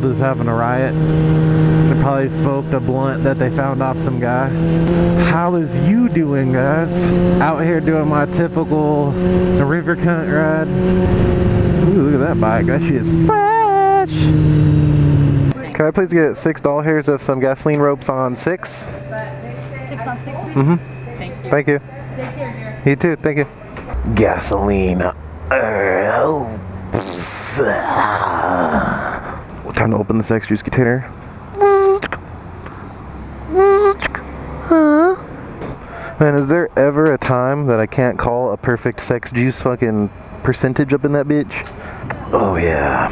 just having a riot. They probably smoked a blunt that they found off some guy. How is you doing, guys? Out here doing my typical river cunt ride. Ooh, look at that bike. That shit is fresh. Can I please get $6 hairs of some gasoline ropes on 6? 6 on 6? Mm-hmm. Thank you. Thank you. Take care, dear. You too. Thank you. Gasoline. What time to open the sex juice container? Man, is there ever a time that I can't call a perfect sex juice fucking percentage up in that bitch? Oh yeah.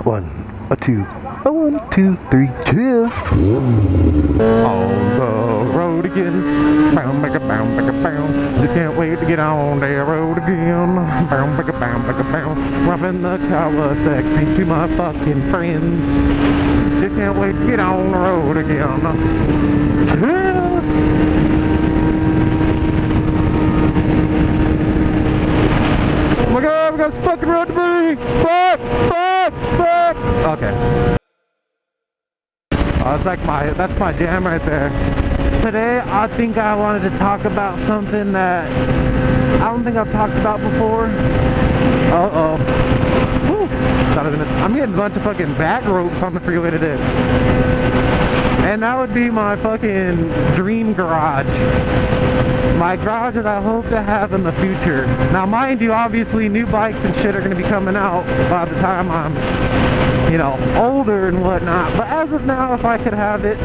1, a 2, a 1, 2, 3, CHEAH. On the road again. Bound, back a bound, back a bound. Just can't wait to get on the road again. Bound, back a bound, back a bound. Robbing the car sexy to my fucking friends. Just can't wait to get on the road again. CHEAH. Oh my god, we got this fucking road to be! Fuck! Fuck! Fuck! Okay. Oh, that's my jam right there. Today, I think I wanted to talk about something that I don't think I've talked about before. Uh-oh. Woo. I'm getting a bunch of fucking back ropes on the freeway today. And that would be my fucking dream garage. My garage that I hope to have in the future. Now, mind you, obviously, new bikes and shit are going to be coming out by the time I'm, you know, older and whatnot. But as of now, if I could have it,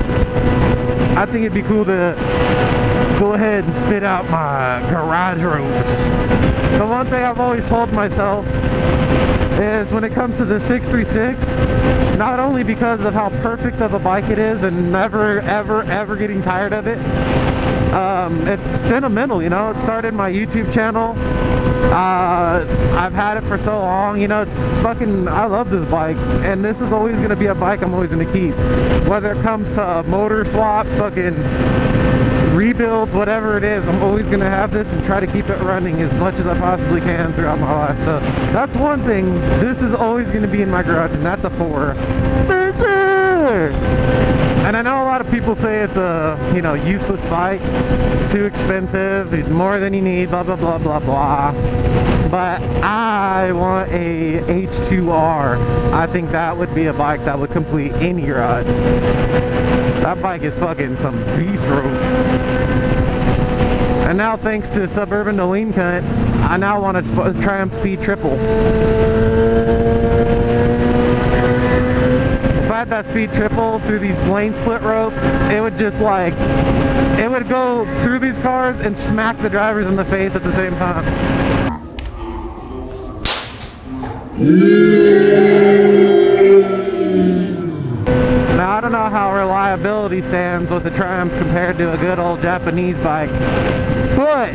I think it'd be cool to go ahead and spit out my garage ropes. The one thing I've always told myself is when it comes to the 636, not only because of how perfect of a bike it is and never, ever, ever getting tired of it, it's sentimental, you know. It started my YouTube channel. I've had it for so long, you know. It's fucking, I love this bike, and this is always going to be a bike I'm always going to keep. Whether it comes to motor swaps, fucking rebuilds, whatever it is, I'm always going to have this and try to keep it running as much as I possibly can throughout my life. So that's one thing. This is always going to be in my garage, and that's a 4. And I know a lot of people say it's a, you know, useless bike, too expensive, it's more than you need, blah, blah, blah, blah, blah. But I want a H2R. I think that would be a bike that would complete any garage. That bike is fucking some beast ropes. And now, thanks to Suburban to Lean Cunt, I now want a Triumph Speed Triple. If I had that Speed Triple through these lane split ropes, it would just like, it would go through these cars and smack the drivers in the face at the same time. Now, I don't know how reliability stands with the Triumph compared to a good old Japanese bike, but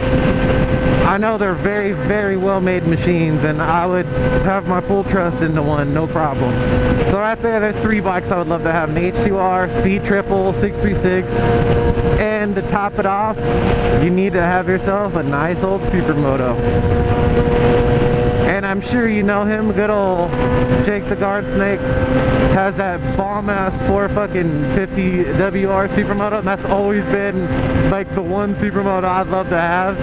I know they're very, very well made machines, and I would have my full trust into one, no problem. So right there's 3 bikes I would love to have: an H2R, Speed Triple, 636, and to top it off, you need to have yourself a nice old Supermoto. And I'm sure you know him, good old Jake the Guard Snake has that bomb-ass 450 WR Supermoto, and that's always been like the one Supermoto I'd love to have.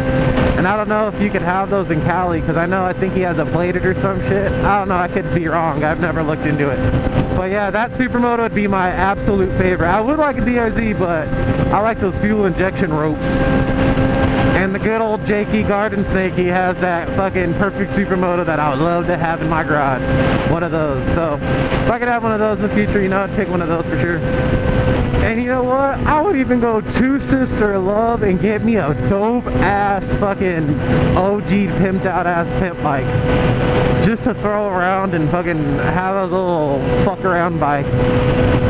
And I don't know if you could have those in Cali, because I think he has a plated or some shit. I don't know, I could be wrong, I've never looked into it. But yeah, that Supermoto would be my absolute favorite. I would like a DRZ, but I like those fuel injection ropes. And the good old Jakey Garden Snake, he has that fucking perfect Supermoto that I would love to have in my garage. One of those. So if I could have one of those in the future, you know, I'd pick one of those for sure. And you know what? I would even go to Sister Love and get me a dope ass fucking OG pimped out ass pimp bike. Just to throw around and fucking have a little fuck around bike.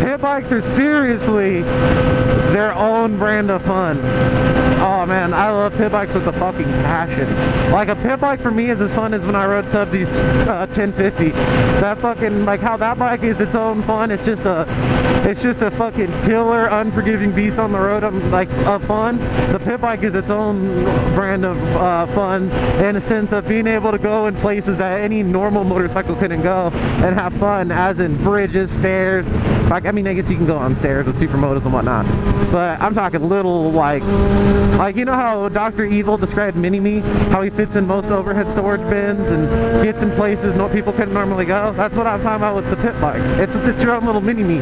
Pimp bikes are seriously their own brand of fun. Oh man, I love pit bikes with a fucking passion. Like a pit bike for me is as fun as when I rode sub these 1050. That fucking, like how that bike is its own fun. It's just a fucking killer, unforgiving beast on the road. Of fun. The pit bike is its own brand of fun in a sense of being able to go in places that any normal motorcycle couldn't go and have fun, as in bridges, stairs. Like, I mean, I guess you can go on stairs with supermotors and whatnot, but I'm talking little, like you know how Dr. Evil described Mini-Me, how he fits in most overhead storage bins and gets in places no people couldn't normally go? That's what I'm talking about with the pit bike. It's your own little Mini-Me.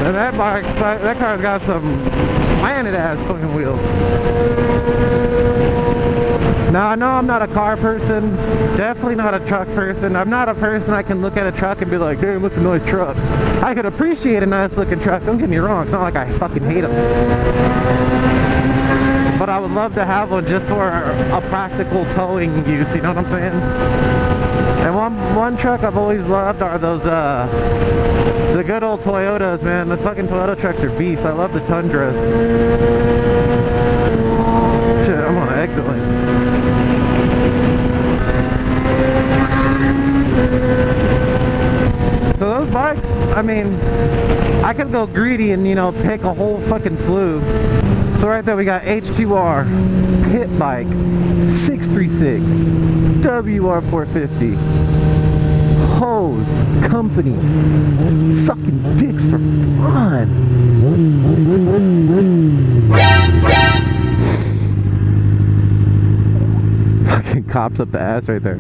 And that bike, that car's got some slanted ass fucking wheels. Now, I know I'm not a car person, definitely not a truck person. I'm not a person that can look at a truck and be like, damn, what's a nice truck. I could appreciate a nice looking truck, don't get me wrong, it's not like I fucking hate them. But I would love to have one just for a practical towing use, you know what I'm saying? And one truck I've always loved are those, the good old Toyotas, man. The fucking Toyota trucks are beasts. I love the Tundras. Shit, I'm on an exit lane. So those bikes, I mean, I could go greedy and, you know, pick a whole fucking slew. So right there we got H2R, Pit Bike, 636, WR450, Hose Company, sucking dicks for fun. Fucking cops up the ass right there.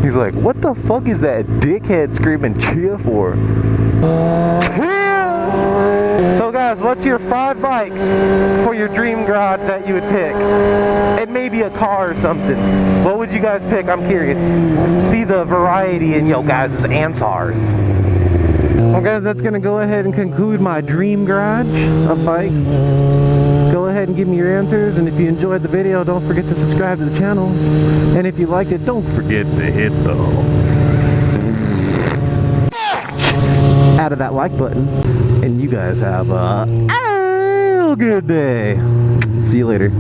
He's like, what the fuck is that dickhead screaming CHEAH for? CHEAH! So guys, what's your 5 bikes for your dream garage that you would pick? It may be a car or something. What would you guys pick? I'm curious. See the variety in your guys' answers. Well guys, that's gonna go ahead and conclude my dream garage of bikes. Go ahead and give me your answers, and if you enjoyed the video, don't forget to subscribe to the channel. And if you liked it, don't forget to hit the out of that like button. And you guys have a good day. See you later.